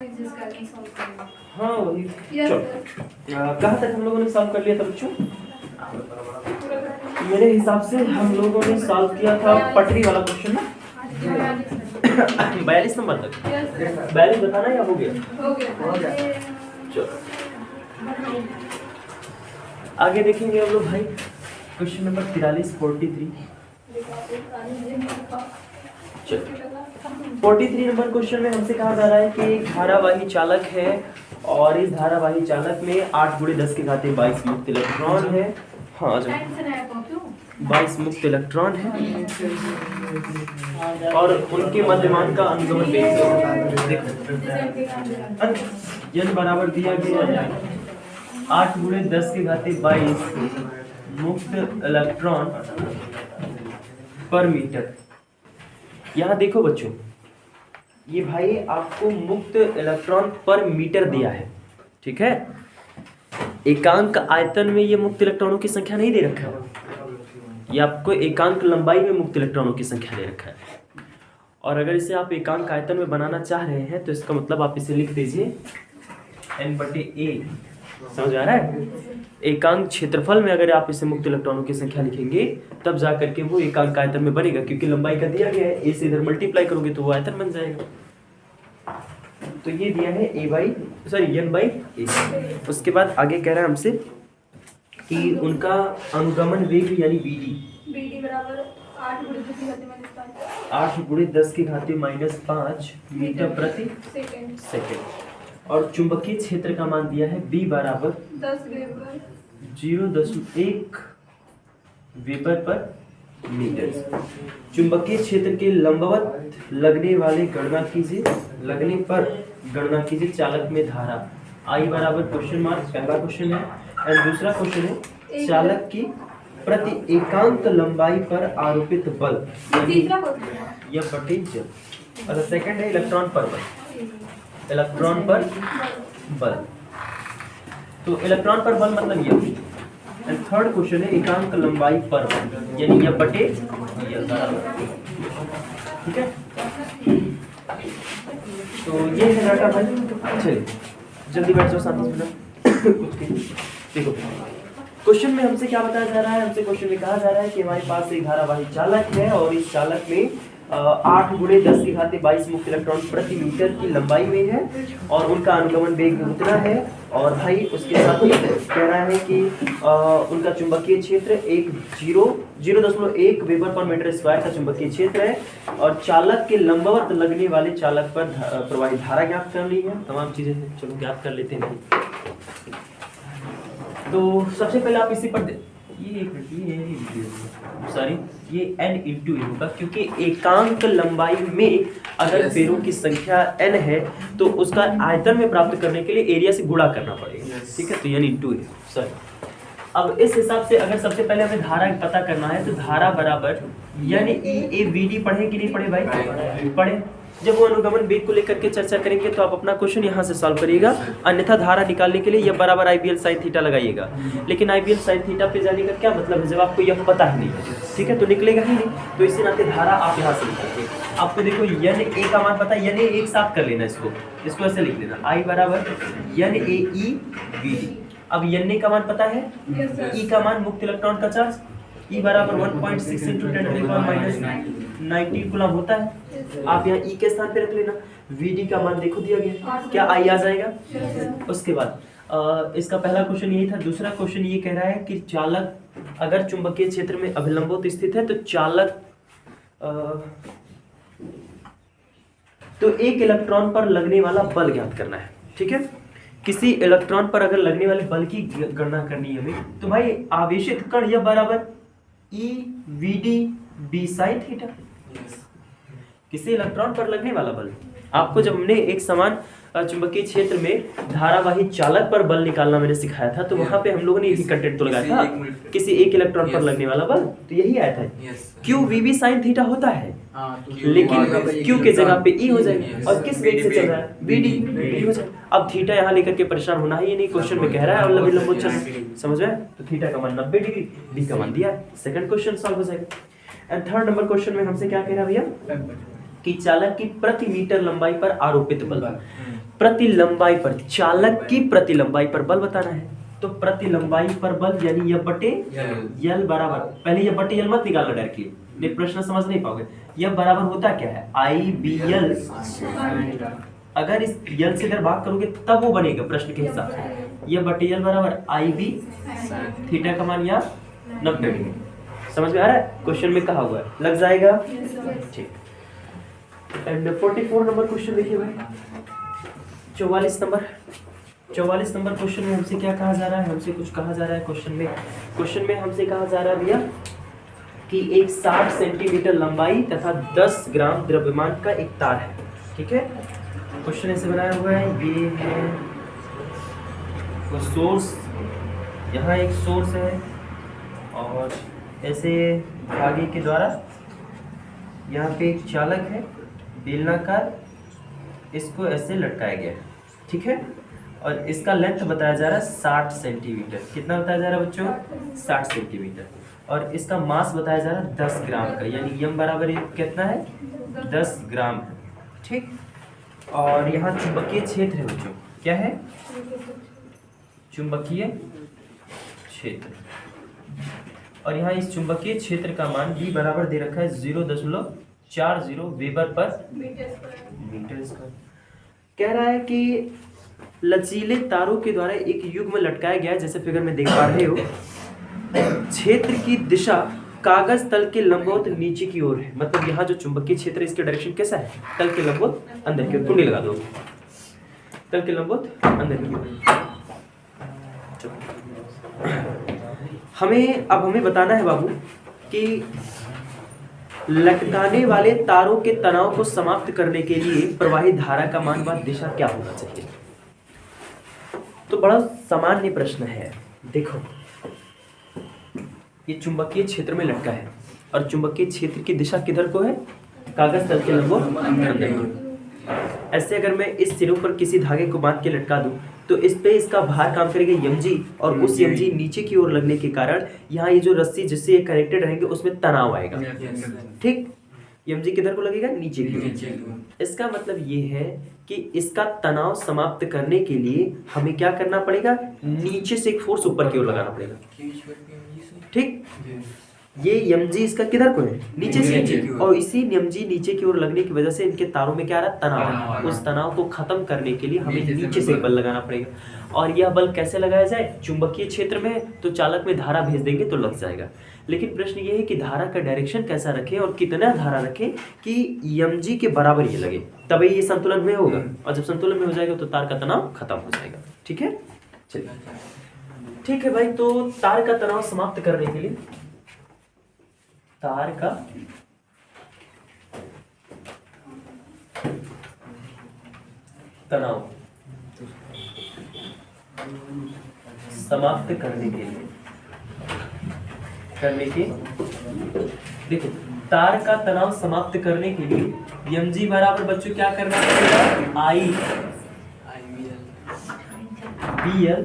हाँ वही। चलो कहाँ तक हम लोगों ने सॉल्व कर लिया था बच्चों? मेरे हिसाब से हम लोगों ने सॉल्व किया था पटरी वाला क्वेश्चन ना 42 नंबर तक। 42 बताना या हो गया? चलो आगे देखेंगे हम लोग भाई क्वेश्चन नंबर 43 चलो 43 नंबर क्वेश्चन में हमसे कहा जा रहा है कि एक धारावाही चालक है और इस धारावाही चालक में 8 × 10 की घात 22 मुक्त इलेक्ट्रॉन है। हाँ 22 मुक्त इलेक्ट्रॉन है और उनके मध्यमान का अनुगमन वेग n बराबर दिया गया है 8 × 10 की घात 22 मुक्त इलेक्ट्रॉन पर मीटर। यहाँ देखो बच्चों ये भाई आपको मुक्त इलेक्ट्रॉन पर मीटर दिया है, ठीक है। एकांक आयतन में ये मुक्त इलेक्ट्रॉनों की संख्या नहीं दे रखा है, ये आपको एकांक लंबाई में मुक्त इलेक्ट्रॉनों की संख्या दे रखा है। और अगर इसे आप एकांक आयतन में बनाना चाह रहे हैं तो इसका मतलब आप इसे लिख दीजिए n/a। समझ आ रहा है? एकांक क्षेत्रफल में अगर आप इसे मुक्त इलेक्ट्रॉनों की संख्या लिखेंगे तब जा करके वो एकांक आयतन में बनेगा, क्योंकि लंबाई का दिया गया है, a से इधर मल्टीप्लाई करोगे तो वो आयतन बन जाएगा। तो ये दिया है n/a। उसके बाद आगे कह रहा है हमसे कि उनका अनुगमन वेग यानी bd बराबर 8 × 10 की घात -5 मीटर प्रति सेकेंड। और चुंबकीय क्षेत्र का मान दिया है B बराबर 0.1 वेबर पर मीटर। चुंबकीय क्षेत्र के लंबवत लगने पर गणना कीजिए चालक में धारा I बराबर क्वेश्चन मार्क, पहला क्वेश्चन है। और दूसरा क्वेश्चन है चालक की प्रति एकांक लंबाई पर आरोपित बल या पोटेंशियल। और सेकंड है इलेक्ट्रॉन पर बल। तो इलेक्ट्रॉन पर बल मतलब ये। एंड थर्ड क्वेश्चन है एकांक लंबाई पर बल यानी ये बटे ये बराबर, ठीक है। तो ये है डाटा भाई। चलिए जल्दी बैठ जाओ, शांति से देखो क्वेश्चन में हमसे क्या बताया जा रहा है। हमसे क्वेश्चन में कहा जा रहा है कि हमारे पास एक धारावाही चालक है और इस चालक में 8 × 10 की घात 22 मुक्त इलेक्ट्रॉन प्रति मीटर की लंबाई में है और उनका अनुगमन वेग उतना है। और भाई उसके साथ ही कह रहा है कि उनका चुंबकीय क्षेत्र 0.1 वेबर पर मीटर स्क्वायर का चुंबकीय क्षेत्र है और चालक के लंबवत लगने वाले चालक पर प्रवाहित धारा ज्ञात करनी है। तमाम चीजें चलो ज्ञात कर लेते हैं। तो सबसे पहले आप इसी पर ये n × a होगा, क्योंकि एकांक लंबाई में अगर फेरों की संख्या n है तो उसका आयतन में प्राप्त करने के लिए एरिया से गुणा करना पड़ेगा, ठीक है। तो n × a सॉरी। अब इस हिसाब से अगर सबसे पहले हमें धारा पता करना है तो धारा बराबर यानी EAVD पढ़े कि नहीं पढ़े भाई? पढ़े। जब वो अनुगमन वेग को लेकर के चर्चा करेंगे तो आप अपना क्वेश्चन यहाँ से सॉल्व करिएगा। अन्यथा धारा निकालने के लिए यह बराबर IBL sin थीटा लगाइएगा। लेकिन IBL sin थीटा पे जाने का क्या मतलब है जब आपको यह पता ही नहीं है, ठीक है, तो निकलेगा ही नहीं। तो इसी नाते धारा आप यहाँ से लिखेंगे। आपको देखो NA का मान पता है, NA एक साथ कर लेना, इसको ऐसे लिख लेना I बराबर NaEVD। अब NA का मान पता है, E का मान मुक्त इलेक्ट्रॉन का चार्ज E बराबर 1.6 × 10⁻90 कूलम होता है। आप यहाँ E के स्थान पे रख लेना। VD का मान देखो दिया गया, क्या I आ जाएगा। उसके बाद इसका पहला क्वेश्चन यही था। दूसरा क्वेश्चन ये कह रहा है कि चालक अगर चुंबकीय क्षेत्र में अभिलंबवत स्थित है तो चालक तो एक इलेक्ट्रॉन पर लगने वाला बल ज्ञात करना है, ठीक है। किसी इलेक्ट्रॉन पर अगर लगने वाले बल की गणना करनी है हमें, तो भाई आवेशित कण यह बराबर EVD B sin थीटा। किसी इलेक्ट्रॉन पर लगने वाला बल, आपको जब हमने एक समान चुंबकीय क्षेत्र में धारावाही चालक पर बल निकालना मैंने सिखाया था तो वहां पे हम लोगों ने यही कंटेंट तो लगाया था, किसी एक इलेक्ट्रॉन पर लगने वाला बल, तो यही आया था। Q VB sin थीटा होता है, लेकिन Q के जगह पे E हो जाएगा। और किस वेग से चल रहा है? VD हो जाएगा। अब थीटा यहाँ लेकर के परेशान होना है ये नहीं, क्वेश्चन में कह रहा है और लंबवत चल, समझ में? तो थीटा का मान 90 डिग्री, D का मान दिया है, सेकंड क्वेश्चन सॉल्व हो जाएगा। एंड थर्ड नंबर क्वेश्चन में हमसे क्या कह रहा है भैया कि चालक की प्रति मीटर लंबाई पर आरोपित बल, प्रति लंबाई पर, चालक की प्रति लंबाई पर बल बताना है। तो प्रति लंबाई पर बल यानी F बटे यल बराबर, पहले F बटे यल मत निकालना डायरेक्टली, ये प्रश्न समझ नहीं पाओगे। F बराबर होता क्या है, IBL। अगर इस यल से अगर बात करोगे तब वो बनेगा प्रश्न के हिसाब से। F बटे यल बराबर IB, थीटा का मान यहाँ 90 डिग्री। समझ में आ रहा है, क्वेश्चन में कहा हुआ है, लग जाएगा। ठीक। एंड 44 नंबर क्वेश्चन देखिए भाई, 44 नंबर क्वेश्चन में हमसे क्या कहा जा रहा है, हमसे कुछ कहा जा रहा है क्वेश्चन में हमसे कहा जा रहा है भैया कि एक 60 सेंटीमीटर लंबाई तथा 10 ग्राम द्रव्यमान का एक तार है। ठीक है, क्वेश्चन ऐसे बनाया हुआ है, ये है वो सोर्स, यहाँ एक सोर्स है और ऐसे आगे के द्वारा यहाँ पे एक चालक है बेलनाकार, इसको ऐसे लटकाया गया है। ठीक है, और इसका लेंथ बताया जा रहा है 60 सेंटीमीटर। कितना बताया जा रहा है बच्चों, 60 सेंटीमीटर। और इसका मास बताया जा रहा है 10 ग्राम का, यानी m बराबर कितना है, 10 ग्राम है। ठीक, और यहाँ चुंबकीय क्षेत्र है बच्चों, क्या है, चुंबकीय क्षेत्र। और यहाँ इस चुंबकीय क्षेत्र का मान B बराबर दे रखा है 0.40 वेबर पर मीटर स्क्वायर। कह रहा है कि लचीले तारों के द्वारा एक युग्म में लटकाया गया है, जैसे फिगर में देख पा रहे हो। क्षेत्र की दिशा कागज तल के लंबवत नीचे की ओर है, मतलब यहाँ जो चुंबकीय क्षेत्र है इसके डायरेक्शन कैसा है, तल के लंबवत अंदर की ओर। कुंडी लगा दो, तल के लंबवत अंदर की ओर। हमें बताना है बाबू कि लटकाने वाले तारों के तनाव को समाप्त करने के लिए प्रवाही धारा का मान व दिशा क्या होना चाहिए। तो बड़ा सामान्य प्रश्न है। देखो, ये चुंबकीय क्षेत्र में लटका है और चुंबकीय क्षेत्र की दिशा किधर को है, कागज तल के लंबवत अंदर। ऐसे अगर मैं इस सिरों पर किसी धागे को बांध के लटका दूं तो इस पे इसका भार काम करेगा mg, और उस mg नीचे की ओर लगने के कारण यहाँ ये जो रस्सी जिससे ये कनेक्टेड रहेंगे उसमें तनाव आएगा। ठीक, mg किधर को लगेगा, नीचे की ओर। इसका मतलब ये है कि इसका तनाव समाप्त करने के लिए हमें क्या करना पड़ेगा, नीचे से एक फोर्स ऊपर की ओर लगाना पड़ेगा। ठीक, ये mg इसका किधर को है, नीचे से, और इसी mg नीचे की ओर लगने की वजह से इनके तारों में क्या आ रहा है, तनाव। उस तनाव को खत्म करने के लिए हमें नीचे से बल लगाना पड़ेगा। और यह बल कैसे लगाया जाए, चुंबकीय क्षेत्र में तो चालक में धारा भेज देंगे तो लग जाएगा। लेकिन प्रश्न ये है कि धारा का डायरेक्शन कैसा रखें और कितना धारा रखें कि mg के बराबर ये लगे, तभी ये संतुलन में होगा। और जब संतुलन में हो जाएगा तो तार का तनाव खत्म हो जाएगा। ठीक है, चलिए ठीक है भाई। तो तार का तनाव समाप्त करने के लिए, तार का तनाव समाप्त करने के देखो, तार का तनाव समाप्त करने के लिए mg बराबर बच्चों क्या करना पड़ेगा, IBL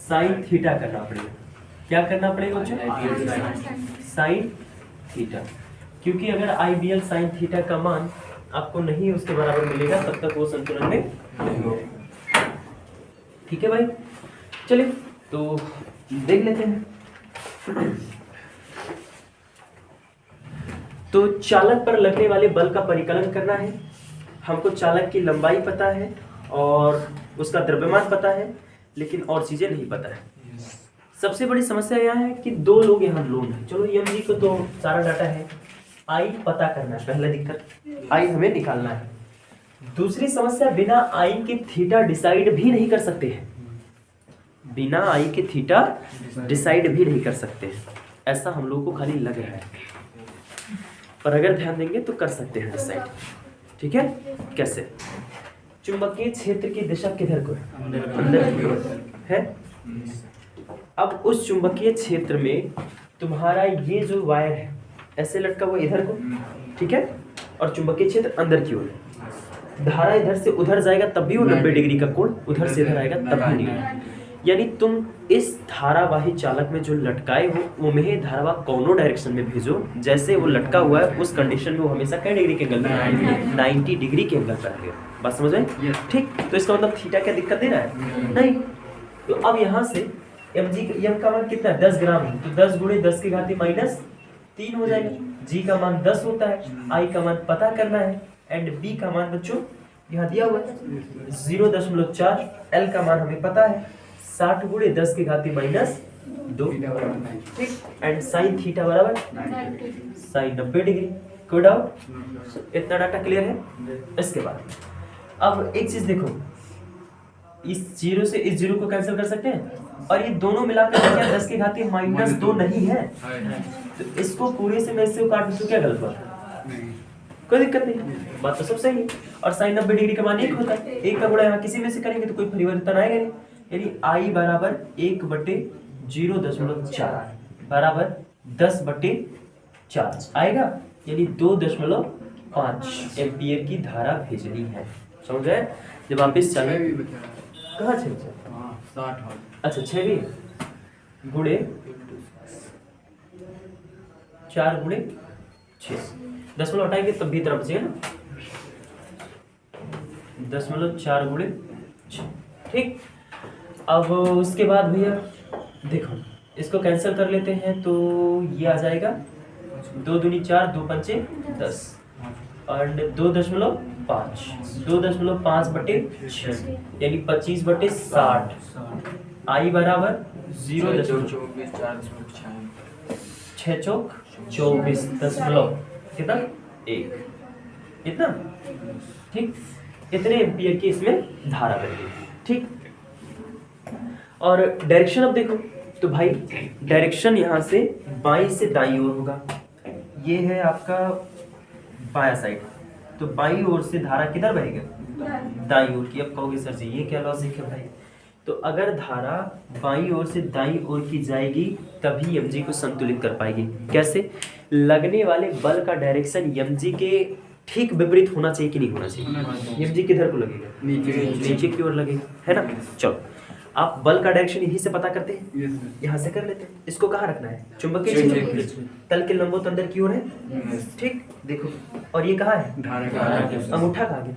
साइन थीटा करना पड़ेगा। क्या करना पड़ेगा बच्चों, साइन थीटा। क्योंकि अगर IBL साइन थीटा का मान आपको नहीं उसके बराबर मिलेगा तब तक वो संतुलन में नहीं होगा। ठीक है भाई, चलिए तो देख लेते हैं। तो चालक पर लगने वाले बल का परिकलन करना है। हमको चालक की लंबाई पता है और उसका द्रव्यमान पता है, लेकिन और चीजें नहीं पता है। सबसे बड़ी समस्या यह है कि दो लोग यहाँ लोन है। चलो mg को तो सारा डाटा है, I पता करना है, पहला दिक्कत I हमें निकालना है। दूसरी समस्या, बिना I के थीटा डिसाइड भी नहीं कर सकते हैं, बिना I के थीटा डिसाइड भी नहीं कर सकते हैं। ऐसा हम लोगों को खाली लग रहा है, पर अगर ध्यान देंगे तो कर सकते हैं डिसाइड। ठीक है, कैसे, चुंबकीय क्षेत्र की दिशा किधर को है, अंदर की ओर है। अब उस चुंबकीय क्षेत्र में तुम्हारा ये जो वायर है ऐसे लटका हुआ इधर को, ठीक है, और चुंबकीय क्षेत्र अंदर की ओर। धारा इधर से उधर जाएगा तब भी वो 90 डिग्री का कोण, उधर से इधर आएगा तब भी नहीं। यानी तुम इस धारावाही चालक में जो लटकाए हो वो में धारावाह कौनों डायरेक्शन में भेजो, जैसे वो लटका हुआ है उस कंडीशन में वो हमेशा कई डिग्री के एंगल पर 90 डिग्री के एंगल पर रहेगा। बात समझ में? ठीक। तो इसका मतलब थीटा क्या दिक्कत दे रहा है? नहीं। तो अब यहाँ से एम का मान कितना है? 10 ग्राम है, तो 10 गुणे 10 की घाती -3 हो जाएगा। जी का मान 10 होता है, आई का मान पता करना है, एंड बी का मान बच्चों यहाँ दिया हुआ है 0.4, एल का मान हमें पता है 60 गुणे 10 की घाती -2, ठीक। एंड साइन थीटा बराबर साइन 90 डिग्री। कोई डाउट? इतना डाटा क्लियर है? इसके बाद अब एक चीज देखो, इस जीरो से इस जीरो को कैंसिल कर सकते हैं, और ये दोनों मिलाकर क्या 10 की घाती -2 नहीं है? तो इसको पूरे से मैं इससे काट दूं तो क्या गलत बात है? कोई दिक्कत नहीं, बात तो सब सही है। और साइन 90 डिग्री का मान 1 होता है, 1 का गुणा यहाँ किसी में से करेंगे तो कोई परिवर्तन आएगा नहीं, यानी आई बराबर 1/0.4 बराबर 10/4 आएगा, यानी 2.5 एम्पियर की धारा भेजनी है। समझ गए? जब वापिस चाहिए कहाँ 6? अच्छा 6 भी गुणे 4 गुणे 6, 10 हटाएंगे तब भी तरफ बचेगा ना, 10.4 गुणे 6, ठीक। अब उसके बाद भैया देखो इसको कैंसिल कर लेते हैं तो ये आ जाएगा 2 दूनी 4, 2 पंचे 10 और 2.5, 2.5/6 यानी 25/60, आई बराबर 0.6 चौक 24 दशमलव कितना 1, इतना, ठीक। इतने एम्पियर की इसमें धारा बनेगी, ठीक। और डायरेक्शन अब देखो तो भाई डायरेक्शन यहाँ से बाईं से दाईं ओर होगा, ये है आपका बाया साइड, तो बाईं ओर से धारा किधर बहेगा? दाईं ओर की। अब कहोगे सर जी ये क्या लॉजिक है भाई? तो अगर धारा बाईं ओर से दाईं ओर की जाएगी तभी एमजी को संतुलित कर पाएगी। कैसे? लगने वाले बल का डायरेक्शन एमजी के ठीक विपरीत होना चाहिए कि नहीं होना चाहिए? एमजी किधर को लगेगा? नीचे की ओर लगेगा, है ना? चलो आप बल का डायरेक्शन यहीं से पता करते हैं, यहाँ से कर लेते हैं। इसको कहाँ रखना है? चुंबकीय क्षेत्र तल के लंबवत अंदर की ओर है, ठीक। देखो और ये कहाँ है? अंगूठा कहाँ गया?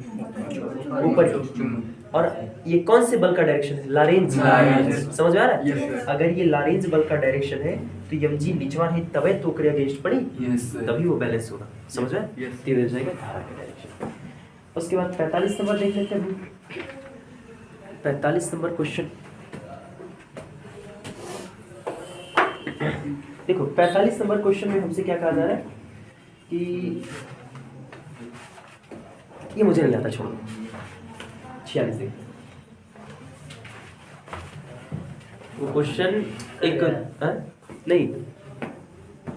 ऊपर की। और ये कौन से बल का डायरेक्शन है? लारेंज। समझ में आ रहा है? अगर ये लारेंज बल का डायरेक्शन है तो एमजी निचवा है तबे तो करे अगेंस्ट पड़ी, तभी वो बैलेंस होगा। समझ में? ये हो जाएगा धारा का डायरेक्शन। उसके बाद 45 नंबर देख लेते हैं। 45 नंबर क्वेश्चन देखो। 45 नंबर क्वेश्चन में हमसे क्या कहा जा रहा है कि ये मुझे नहीं आता, छोड़ो। 46 देखो, वो क्वेश्चन एक नहीं,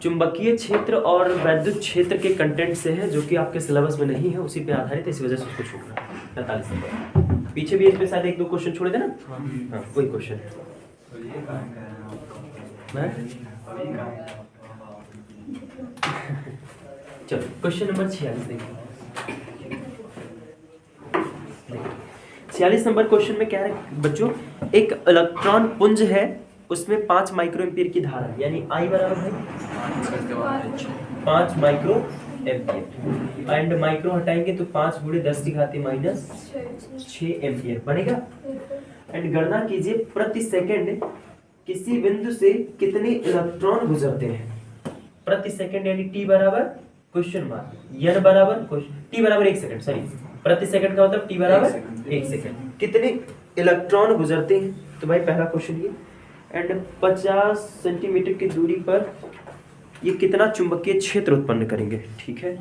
चुंबकीय क्षेत्र और वैद्युत क्षेत्र के कंटेंट से है जो कि आपके सिलेबस में नहीं है, उसी पे आधारित है, इसी वजह से उसको छोड़ना। 45 नंबर पीछे भी इस पे शायद 1-2 क्वेश्चन छोड़े थे ना? हाँ वही क्वेश्चन चलो क्वेश्चन नंबर 46 देखिए। 46 नंबर क्वेश्चन में क्या है बच्चों? एक इलेक्ट्रॉन पुंज है, उसमें 5 माइक्रो एम्पियर की धारा है, यानी आई बराबर है 5 माइक्रो एम्पियर, एंड माइक्रो हटाएंगे तो 5 गुणे 10 की घाती -6 एम्पियर बनेगा। एंड गणना कीजिए प्रति सेकंड किसी बिंदु से कितने इलेक्ट्रॉन गुजरते हैं प्रति सेकंड, यानी टी बराबर क्वेश्चन मार्क एन बराबर टी बराबर 1 सेकंड, सॉरी प्रति सेकंड का मतलब टी बराबर 1 सेकंड, कितने इलेक्ट्रॉन गुजरते हैं। तो भाई पहला क्वेश्चन ये, एंड 50 सेंटीमीटर की दूरी पर ये कितना चुंबकीय क्षेत्र उत्पन्न करेंगे, ठीक है।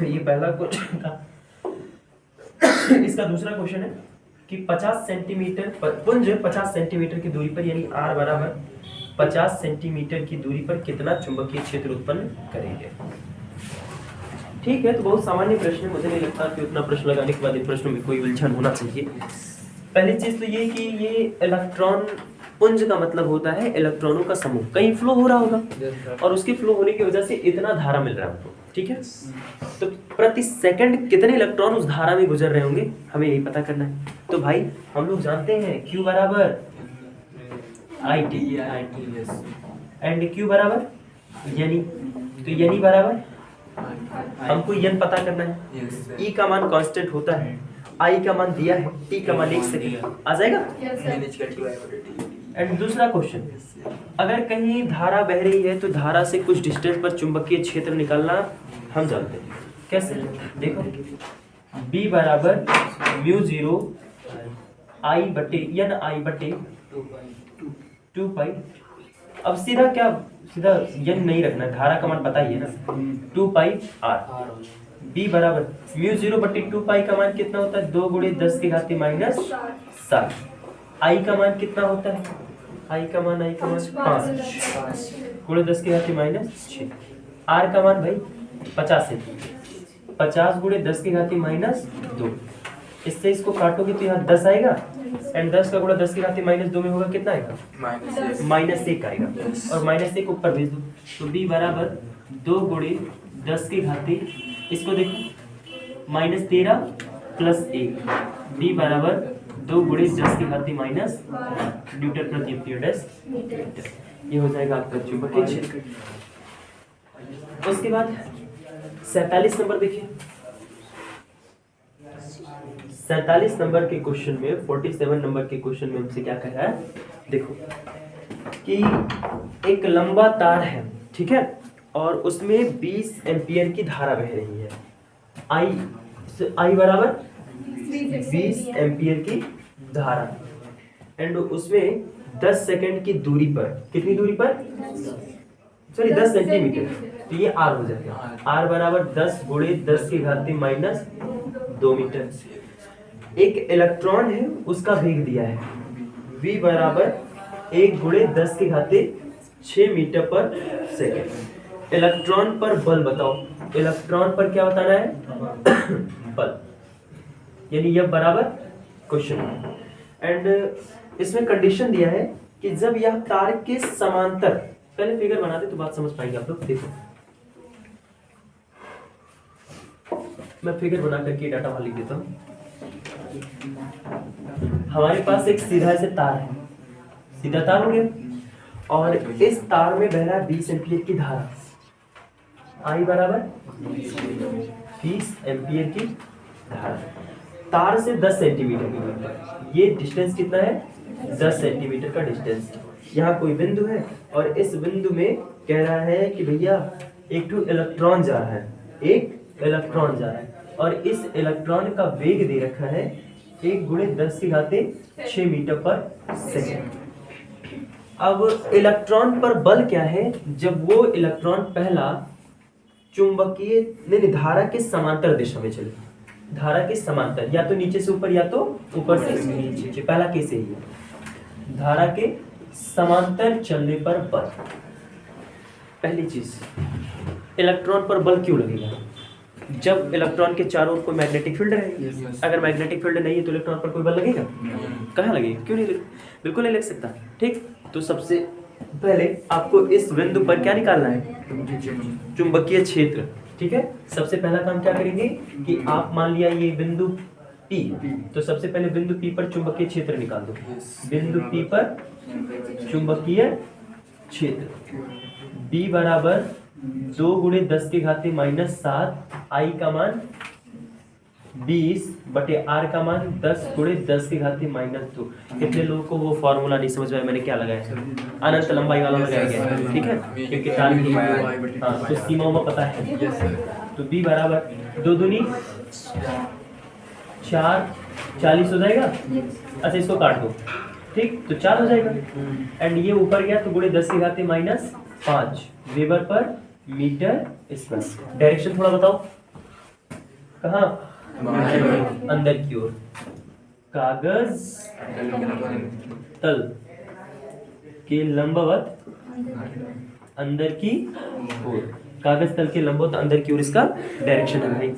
ये पहला क्वेश्चन था। इसका दूसरा क्वेश्चन है कि 50 सेंटीमीटर पुंज 50 सेंटीमीटर की दूरी पर, यानी आर बराबर 50 सेंटीमीटर की दूरी पर कितना चुंबकीय क्षेत्र उत्पन्न करेंगे। ठीक है, तो बहुत सामान्य प्रश्न है, मुझे नहीं लगता कि उतना प्रश्न लगाने के बाद इन प्रश्नों में कोई उलझन होना चाहिए। पहली चीज तो ये कि ये इलेक्ट्रॉन पुंज का मतलब होता है इलेक्ट्रॉनों का समूह, कहीं फ्लो हो रहा होगा और उसके फ्लो होने की वजह से इतना धारा मिल रहा है हमको, ठीक है। तो प्रति सेकंड कितने इलेक्ट्रॉन उस धारा में गुजर रहे होंगे, हमें यही पता करना है। तो भाई हम लोग जानते हैं Q बराबर IT एंड Q बराबर यानी, तो यानी बराबर हमको यन पता करना है। E का मान कांस्टेंट होता है, I का मान दिया है, T का मान 1 सेकंड आ जाएगा। एंड दूसरा क्वेश्चन, अगर कहीं धारा बह रही है तो धारा से कुछ डिस्टेंस पर चुंबकीय क्षेत्र निकालना हम जानते हैं, कैसे? देखो B बराबर म्यू 0 I बटे यन I बटे 2 पाई। अब सीधा क्या, सीधा यन नहीं रखना, धारा का मान पता ही है ना, 2 पाई R। B बराबर म्यू 0 बटे 2 पाई का मान कितना होता है, 2 गुणे 10 की घात माइनस 7। I का मान कितना होता है, I का मान 5 गुणे 10 की घात माइनस 6। R का मान भाई 50 है, 50 गुणे 10 की घात माइनस 2। इससे इसको काटोगे तो यहाँ 10 आएगा एंड 10 का गुणा 10 की घात माइनस 2 में होगा कितना आएगा, -1 आएगा और -1 ऊपर भेज दो। तो B बराबर 2 गुणे 10 की घात, इसको देखो -13 प्लस 1, B बराबर 2 गुणे 10 की घात माइनस न्यूटन प्रति मीटर। ये हो जाएगा आपका चुंबकीय क्षेत्र। उसके बाद 47 नंबर देखिए, 47 नंबर के क्वेश्चन में, 47 नंबर के क्वेश्चन में हमसे क्या कह रहा है, देखो कि एक लंबा तार है, ठीक है, और उसमें 20 एम्पियर की धारा बह रही है। I बराबर 20 एम्पियर की धारा एंड उसमें 10 सेकंड की दूरी पर, कितनी दूरी पर, सॉरी 10 सेंटीमीटर, तो ये R हो जाएगा। R बराबर 10 गुणे 10 की घात माइनस 2 मीटर। एक इलेक्ट्रॉन है, उसका वेग दिया है V बराबर 1 गुणे 10 की घात 6 मीटर पर सेकेंड। इलेक्ट्रॉन पर बल बताओ, इलेक्ट्रॉन पर क्या बताना है बल, यानी यह बराबर क्वेश्चन। एंड इसमें कंडीशन दिया है कि जब यह तार के समांतर, पहले फिगर बना दे तो बात समझ पाएंगे आप लोग। देखो मैं फिगर बना करके डाटा वहां लिख देता हूं। हमारे पास एक सीधा ऐसे तार है, सीधा तार हो गया और इस तार में बह रहा है 20 एम्पियर की धारा। I बराबर 20 एम्पियर की धारा, तार से 10 सेंटीमीटर की दूरी पर, ये डिस्टेंस कितना है, 10 सेंटीमीटर का डिस्टेंस। यहाँ कोई बिंदु है और इस बिंदु में कह रहा है कि भैया एक तो इलेक्ट्रॉन जा रहा है, एक इलेक्ट्रॉन जा रहा है और इस इलेक्ट्रॉन का वेग दे रखा है 1 गुणे 10 की घात 6 मीटर पर सेकेंड। अब इलेक्ट्रॉन पर बल क्या है, जब वो इलेक्ट्रॉन पहला चुंबकीय धारा के समांतर दिशा में चले, धारा के समांतर, या तो नीचे से ऊपर या तो ऊपर से नीचे, पहला केस यही है, धारा के समांतर चलने पर बल। पहली चीज, इलेक्ट्रॉन पर बल क्यों लगेगा, जब इलेक्ट्रॉन के चारों ओर कोई मैग्नेटिक फील्ड रहेगी। अगर मैग्नेटिक फील्ड नहीं है तो इलेक्ट्रॉन पर कोई बल लगेगा, कहाँ लगेगा, क्यों नहीं लगेगा, बिल्कुल नहीं लग सकता। ठीक, तो सबसे पहले आपको इस बिंदु पर क्या निकालना है, चुंबकीय क्षेत्र। ठीक है, सबसे पहला काम क्या करेंगे कि आप मान लिया ये बिंदु P, तो सबसे पहले बिंदु P पर चुंबकीय क्षेत्र निकाल दो। बिंदु P पर चुंबकीय क्षेत्र B बराबर 2 गुणे 10 की घात माइनस 7, I का मान 20 बटे R का मान 10 गुणे 10 की घात माइनस 2। कितने लोगों को वो फॉर्मूला नहीं समझ में आया, मैंने क्या लगाया है, अनंत लंबाई वाला लगाया गया है। ठीक है, क्योंकि तार की हाँ तो सीमाओं में पता है। तो B बराबर 2 दूनी 4, 40 हो जाएगा। अच्छा इसको काट दो, ठीक, तो 4 हो जाएगा एंड ये ऊपर गया तो गुणे 10 की घात माइनस 5 वेबर पर मीटर स्क्वायर। डायरेक्शन थोड़ा बताओ, कहाँ, अंदर की ओर, कागज तल के लंबवत अंदर की ओर, कागज तल के लंबवत अंदर की ओर इसका डायरेक्शन है भाई।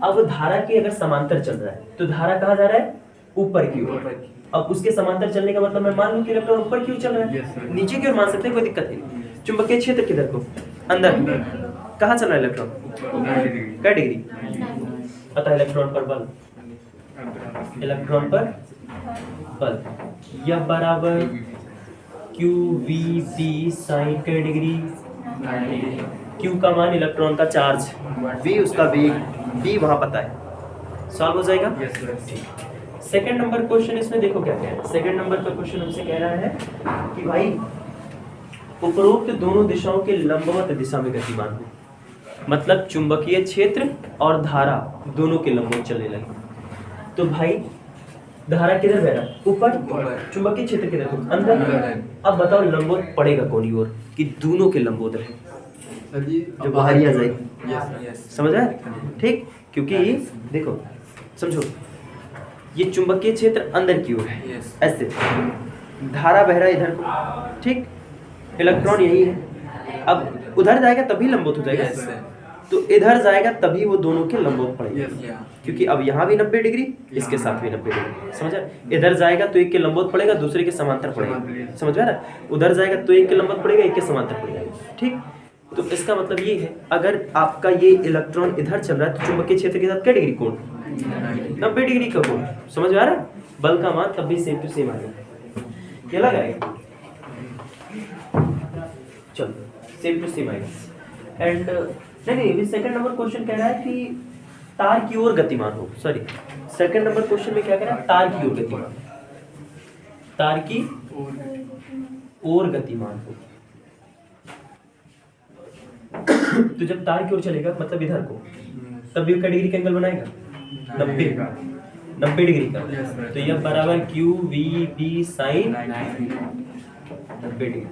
अब धारा की अगर समांतर चल रहा है तो धारा कहाँ जा रहा है, ऊपर की ओर। अब उसके समांतर चलने का मतलब मैं मान लूं कि इलेक्ट्रॉन ऊपर की ओर चल रहा है, नीचे की ओर मान सकते हैं, कोई दिक्कत नहीं। चुंबकीय क्षेत्र किधर को, अंदर। कहाँ चल रहा है इलेक्ट्रॉन, क्या डिग्री, अतः इलेक्ट्रॉन पर बल, इलेक्ट्रॉन पर बल यह बराबर QVB साइन के डिग्री, Q का मान इलेक्ट्रॉन का चार्ज, V उसका वेग, B वहां पता है, सॉल्व हो जाएगा। सेकंड नंबर क्वेश्चन इसमें देखो क्या कह रहा है। सेकंड नंबर का क्वेश्चन हमसे कह रहा है कि भाई उपरोक्त दोनों दिशाओं के लंबवत दिशा में गतिमान हो, मतलब चुंबकीय क्षेत्र और धारा दोनों के लंबवत चलने लगे। तो भाई धारा किधर बह रहा है, ऊपर, चुंबकीय क्षेत्र किधर को, अंदर। अब बताओ लंबवत पड़ेगा कौन ही ओर कि दोनों के लंबवत रहे, जो बाहरी आ जाए, समझ आया, ठीक। क्योंकि देखो समझो, ये चुंबकीय क्षेत्र अंदर की ओर है, ऐसे धारा बह रहा है इधर को, ठीक, इलेक्ट्रॉन यही है। अब उधर जाएगा तभी लंबवत हो जाएगा, तो इधर जाएगा तभी वो दोनों के लंबवत पड़ेगा, क्योंकि अब यहाँ भी 90 डिग्री, इसके साथ भी 90 डिग्री, समझ आया। इधर जाएगा तो एक के लंबवत पड़ेगा, दूसरे के समांतर पड़ेगा, समझ आ रहा है। उधर जाएगा तो एक के लंबवत पड़ेगा, एक के समांतर पड़ेगा, ठीक। तो इसका मतलब ये है, अगर आपका ये इलेक्ट्रॉन इधर चल रहा है तो चुंबकीय क्षेत्र के साथ क्या डिग्री कोण, 90 डिग्री का कोण, समझ में आ रहा है। बल का मान तब भी सेम टू सेम आएगा, क्या लगाएगा, चलो सेम टू सेम आएगा। एंड नहीं, सेकंड नंबर क्वेश्चन कह रहा है कि तार की ओर गतिमान हो, सॉरी सेकंड नंबर क्वेश्चन में क्या कह रहा है, तार की ओर गतिमान, तार की ओर गतिमान हो। तो जब तार की ओर चलेगा मतलब इधर को, तब भी क्या डिग्री का एंगल बनाएगा, 90 डिग्री का। तो यह बराबर QVB साइन 90 डिग्री,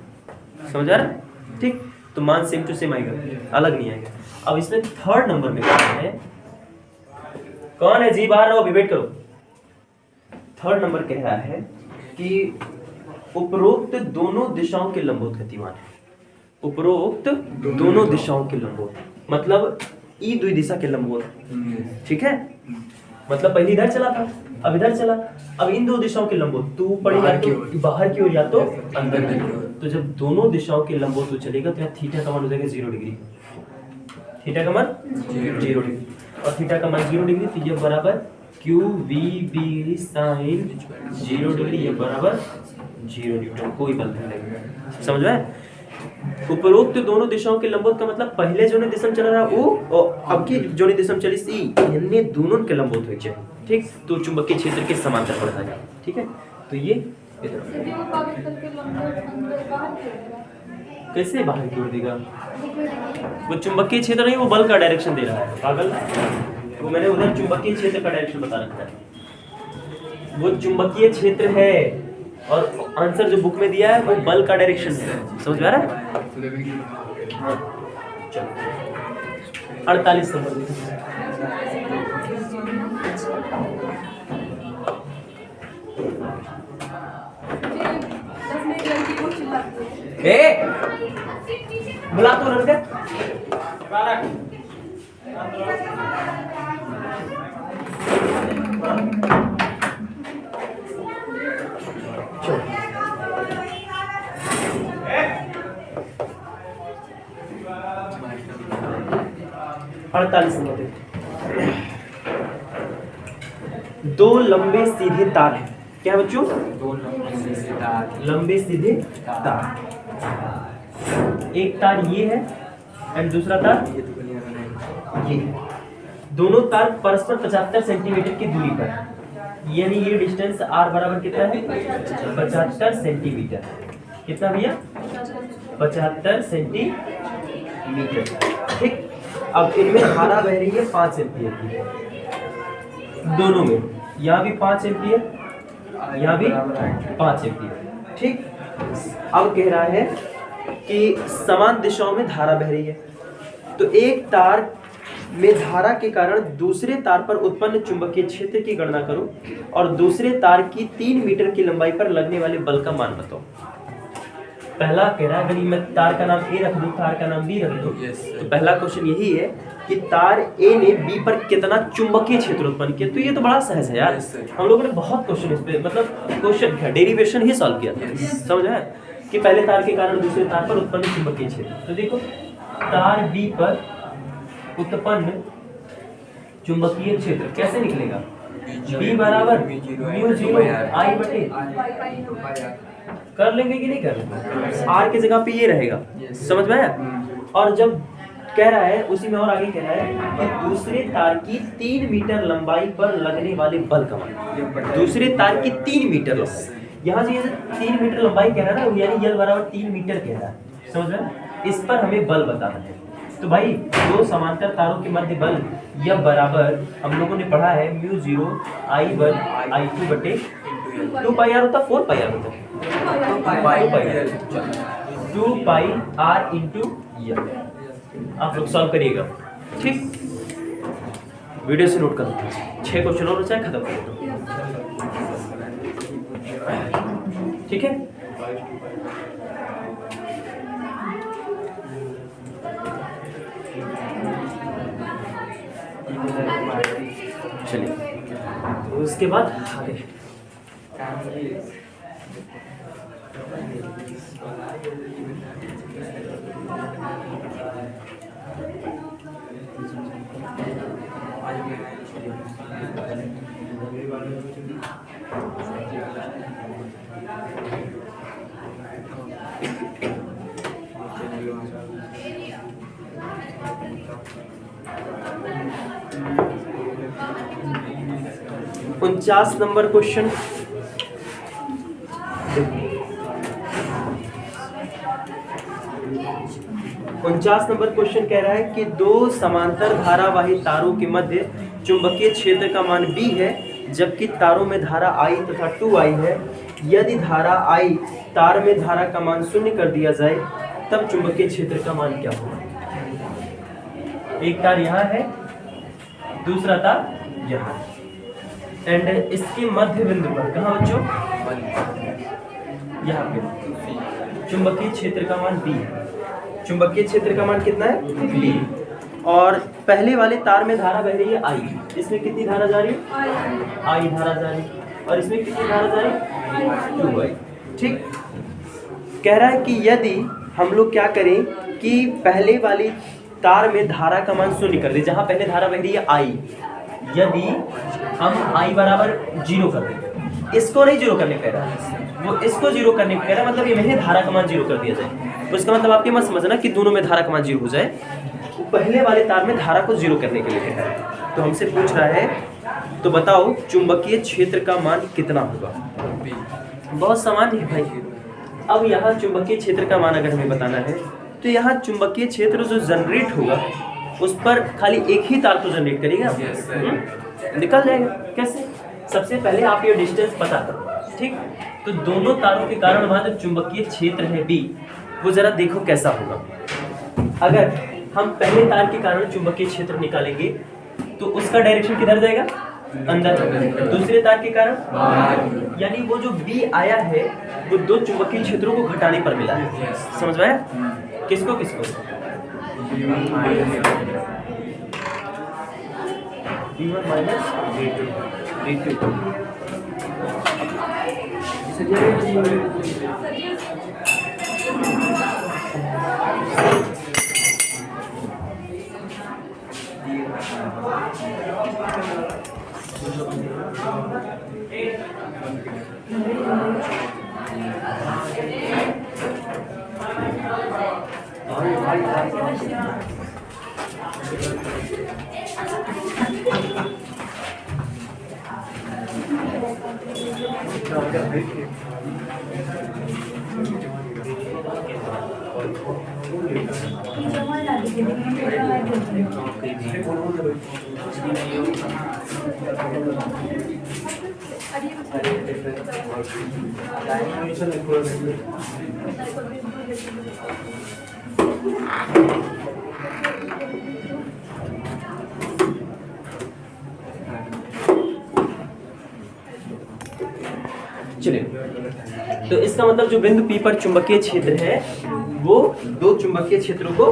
समझ आ रहा है, ठीक। तो मान सेम टू सेम आएगा, अलग नहीं आएगा। अब इसमें थर्ड नंबर में क्या है, कौन है जी, बाहर रहो, अभी वेट करो। थर्ड नंबर कह रहा है कि उपरोक्त दोनों दिशाओं के लंबवत गतिमान है, उपरोक्त दोनों दिशाओं के लंबवत, मतलब ई द्वि दिशा के लंबवत, ठीक है। मतलब पहले इधर चला था, अब इधर चला, अब इन दो दिशाओं के लंबवत, तो ऊपर या तो बाहर की ओर या तो अंदर की ओर। तो जब दोनों दिशाओं के लंबवत चलेगा तो यहाँ थीटा का मान हो जाएगा 0 डिग्री, थीटा का मान 0 डिग्री, और थीटा का मान 0 डिग्री, तो ये बराबर QVB साइन 0 डिग्री, ये बराबर 0 न्यूटन, कोई बल नहीं लगेगा, समझ में। उपरोक्त दोनों दिशाओं के लंबवत का मतलब पहले जो ने दिशा चल रहा वो और अब की जो ने दिशा चली सी, इनने दोनों के लंबवत हुए चाहिए, ठीक। तो चुंबकीय क्षेत्र के समांतर पड़ जाएगा, ठीक है। तो ये कैसे बाहर की ओर देगा, वो चुंबकीय क्षेत्र नहीं, वो बल का डायरेक्शन दे रहा है, पागल। वो मैंने उधर चुंबकीय क्षेत्र का डायरेक्शन बता रखा है, वो चुंबकीय क्षेत्र है, और आंसर जो बुक में दिया है वो बल का डायरेक्शन है, समझ में आ रहा है। चलो 48 नंबर देखो, बुला तो लड़के, दो लंबे सीधे तार हैं, क्या बच्चों, दो लंबे सीधे तार, एक तार ये है एंड दूसरा तार ये, दोनों तार परस्पर 75 सेंटीमीटर की दूरी पर, यानी ये डिस्टेंस r बराबर कितना है, 75 सेंटीमीटर, कितना भैया, 75 सेंटीमीटर, ठीक। अब इनमें धारा बह रही है 5 एम्पीयर की, दोनों में, यहाँ भी 5 एम्पीयर, यहाँ भी 5 एम्पीयर, ठीक। अब कह रहा है कि समान दिशाओं में धारा बह रही है, तो एक तार में धारा के कारण दूसरे तार पर उत्पन्न चुंबकीय क्षेत्र की गणना करो और दूसरे तार की 3 मीटर की लंबाई पर लगने वाले बल का मान बताओ। पहला कह रहा है अगर मैं तार का नाम ए रख दूं, तार का नाम बी रख दूं, तो पहला क्वेश्चन यही है कि तार ए ने बी पर कितना चुंबकीय क्षेत्र उत्पन्न किया। तो ये तो बड़ा सहज है यार, हम लोगों ने बहुत क्वेश्चन इस पे मतलब क्वेश्चन क्या डेरिवेशन ही सॉल्व किया था, समझ आया कि पहले तार के कारण दूसरे तार पर उत्पन्न चुंबकीय क्षेत्र। तो देखो तार बी पर उत्पन्न चुंबकीय क्षेत्र कैसे निकलेगा, बी बराबर म्यू जीरो आई बटे, कर लेंगे कि नहीं कर लेंगे, आर की जगह पे ये रहेगा, समझ में आया। और जब कह रहा है उसी में और आगे कह रहा है कि दूसरे तार की 3 मीटर लंबाई पर लगने वाले बल का मान, दूसरे तार की 3 मीटर लंबाई, यहाँ से 3 मीटर लंबाई कह रहा है ना, यानी यल बराबर 3 मीटर कह रहा है, समझ में, इस पर हमें बल बताना है। तो भाई दो समांतर तारों के मध्य बल यह बराबर हम लोगों ने पढ़ा है म्यू जीरो I1 I2 बटे 2 पाई आर होता, 4 पाई आर होता, 2 पाई आर इंटू यल। आप लोग सॉल्व करिएगा, ठीक, वीडियो से नोट करो, 6 क्वेश्चन और बचा है, खत्म कर दो, ठीक है। चलिए उसके बाद आगे उनचास नंबर क्वेश्चन, 49 नंबर क्वेश्चन कह रहा है कि दो समांतर धारावाही तारों के मध्य चुंबकीय क्षेत्र का मान B है, जबकि तारों में धारा I तथा 2I है। यदि धारा I तार में धारा का मान 0 कर दिया जाए तब चुंबकीय क्षेत्र का मान क्या होगा। एक तार यहाँ है, दूसरा तार यहाँ है, एंड इसके मध्य बिंदु पर कहाँ बच्चों, यहाँ पे चुंबकीय क्षेत्र का मान B है। चुंबकीय क्षेत्र का मान कितना है B, और पहले वाले तार में धारा बह रही है I, इसमें कितनी धारा जा रही है I धारा जा रही है, और इसमें कितनी धारा जा रही है 2I, ठीक। कह रहा है कि यदि हम लोग क्या करें कि पहले वाली तार में धारा का मान 0 कर दे, जहां पहले धारा बह रही है I, यदि हम I बराबर 0 कर दें, इसको नहीं 0 करने कह रहा है, वो इसको 0 करने कह रहा है, मतलब ये में धारा का मान 0 कर दिया जाए। तो इसका मतलब आपके मत समझना कि दोनों में धारा का मान 0 हो जाए, तो पहले वाले तार में धारा को 0 करने के लिए कह रहा है। तो हमसे पूछ रहा है तो बताओ चुंबकीय क्षेत्र का मान कितना होगा। बहुत सामान्य है भाई। अब यहाँ चुंबकीय क्षेत्र का मान अगर हमें बताना है तो यहाँ चुंबकीय क्षेत्र जो जनरेट होगा उस पर खाली एक ही तार तो जनरेट करेगा, निकल जाएगा। कैसे, सबसे पहले आप ये डिस्टेंस पता करो, ठीक। तो दोनों तारों के कारण वहाँ जो चुंबकीय क्षेत्र है B, वो जरा देखो कैसा होगा। अगर हम पहले तार के कारण चुंबकीय क्षेत्र निकालेंगे तो उसका डायरेक्शन किधर जाएगा, अंदर। दूसरे तार के कारण यानी वो जो B आया है वो दो चुंबकीय क्षेत्रों को घटाने पर मिला है, समझ में आया। किसको किसको, B1 माइनस B2। चलिए, तो इसका मतलब जो बिंदु P पर चुंबकीय क्षेत्र है वो दो चुंबकीय क्षेत्रों को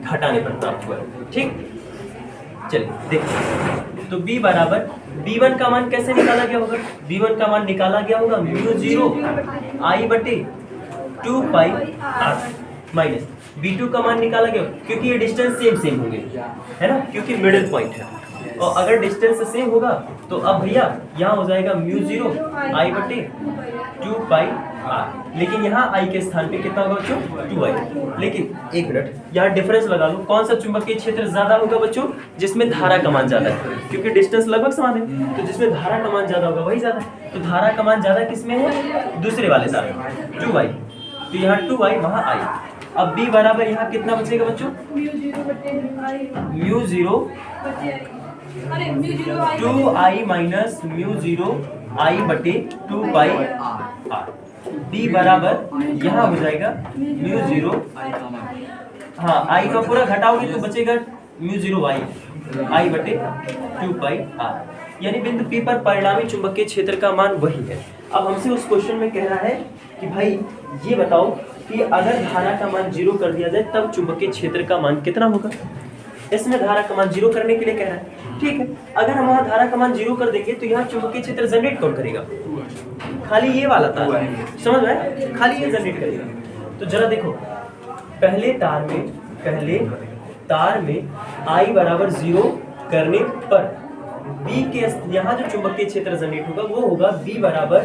घटाने पर प्राप्त हुआ। ठीक, चलिए देखिए, तो B बराबर B1 का मान कैसे निकाला गया होगा? B1 का मान निकाला गया होगा μ0 I बटे 2 पाई r माइनस B2 का मान निकाला गया, क्योंकि ये डिस्टेंस सेम होंगे, है ना, क्योंकि मिडिल पॉइंट है। और अगर डिस्टेंस सेम होगा तो अब भैया यहाँ हो जाएगा μ0 I बटे 2 पाई r, लेकिन यहाँ I के स्थान पे कितना होगा बच्चों? 2I। लेकिन एक मिनट, यहाँ डिफरेंस लगा लो, कौन सा चुंबकीय क्षेत्र ज्यादा होगा बच्चों? जिसमें धारा का मान ज्यादा है, क्योंकि डिस्टेंस लगभग समान है, तो जिसमें धारा का मान ज्यादा होगा वही ज्यादा है। तो धारा का मान ज्यादा किसमें है? दूसरे वाले तार में, 2I। तो यहाँ 2I, वहाँ I। अब B बराबर यहाँ कितना बचेगा बच्चों? μ0 2I माइनस μ0 I बटे 2 पाई r। B बराबर यहाँ हो जाएगा μ0, हाँ I का पूरा घटाओगे तो बचेगा μ0 I बटे 2 पाई r। यानी बिंदु P पर परिणामी चुंबकीय क्षेत्र का मान वही है। अब हमसे उस क्वेश्चन में कह रहा है कि भाई ये बताओ कि अगर धारा का मान 0 कर दिया जाए तब चुंबकीय क्षेत्र का मान कितना होगा? इसमें धारा का मान 0 करने के लिए कह रहा है। ठीक है, अगर हम वहाँ धारा का मान 0 कर देंगे तो यहाँ चुंबकीय क्षेत्र जनरेट कौन करेगा? खाली ये वाला तार, समझ में, खाली ये जनरेट करेगा। तो जरा देखो, पहले तार में I बराबर 0 करने पर B के यहाँ जो चुंबकीय क्षेत्र जनरेट होगा वो होगा B बराबर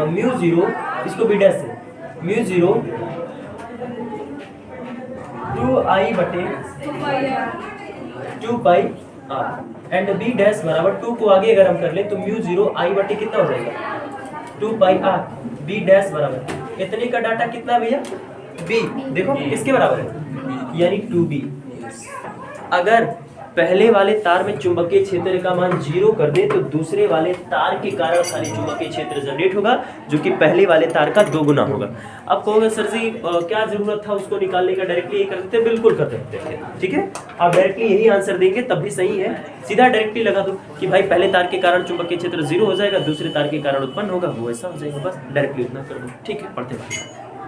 μ0, इसको B डैश से μ0 2I बटे 2 पाई r एंड B डैश बराबर 2 को आगे अगर हम कर ले तो μ0 I बटे कितना हो जाएगा? 2 पाई r। B डैश बराबर इतने का डाटा कितना भैया? B, देखो किसके बराबर है? यानी 2B। अगर पहले वाले तार में चुंबकीय क्षेत्र का मान 0 कर दे तो दूसरे वाले तार के कारण खाली चुंबकीय क्षेत्र जनरेट होगा, जो कि पहले वाले तार का 2 गुना होगा। अब कहोगे सर जी क्या जरूरत था उसको निकालने का? डायरेक्टली यही कर सकते हैं, बिल्कुल कर सकते हैं। ठीक है, आप डायरेक्टली यही आंसर देंगे तब भी सही है। सीधा डायरेक्टली लगा दो कि भाई पहले तार के कारण चुंबकीय क्षेत्र 0 हो जाएगा, दूसरे तार के कारण उत्पन्न होगा, वो ऐसा हो जाएगा, बस डायरेक्टली उतना कर दो। ठीक है, पढ़ते हैं।